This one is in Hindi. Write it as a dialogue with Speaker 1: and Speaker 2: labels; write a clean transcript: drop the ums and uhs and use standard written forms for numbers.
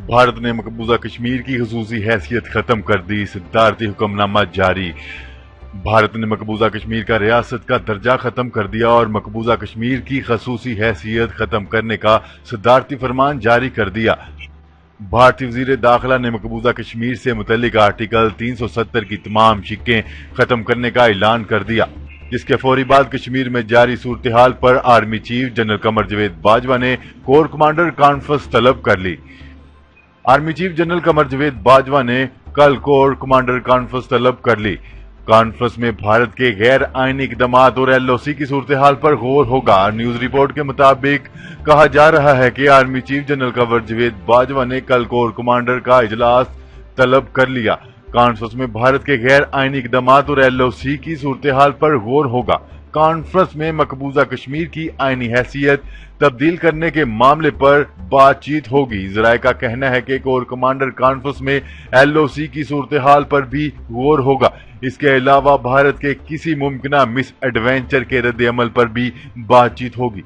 Speaker 1: भारत ने मकबूजा कश्मीर की खसूसी हैसियत खत्म कर दी, सदारती हुक्मनामा जारी। भारत ने मकबूजा कश्मीर का रियासत का दर्जा खत्म कर दिया और मकबूजा कश्मीर की खसूसी हैसियत खत्म करने का सदारती फरमान जारी कर दिया। भारतीय वजीर दाखिला ने मकबूजा कश्मीर से मुतल्लिक आर्टिकल 370 की तमाम शिक्कें खत्म करने का ऐलान कर दिया, जिसके फौरी बाद कश्मीर में जारी सूरत हाल पर army chief general Qamar Javed Bajwa ने कोर कमांडर कॉन्फ्रेंस तलब कर ली। Army chief general Qamar Javed Bajwa ने कल कोर कमांडर कॉन्फ्रेंस तलब कर ली। कॉन्फ्रेंस में भारत के गैर आईनी इकदाम और एलओसी की सूरत हाल पर गौर होगा। न्यूज रिपोर्ट के मुताबिक कहा जा रहा है कि army chief general Qamar Javed Bajwa ने कल कोर कमांडर का इजलास तलब कर लिया। कॉन्फ्रेंस में भारत के गैर आईनी इकदाम और एलओसी की सूरत हाल पर गौर होगा। कॉन्फ्रेंस में मकबूजा कश्मीर की आईनी हैसियत तब्दील करने के मामले पर बातचीत होगी। जराये का कहना है कि कोर कमांडर कॉन्फ्रेंस में एलओसी की सूरत हाल पर भी गौर होगा। इसके अलावा भारत के किसी मुमकिन मिस एडवेंचर के रद्द अमल पर भी बातचीत होगी।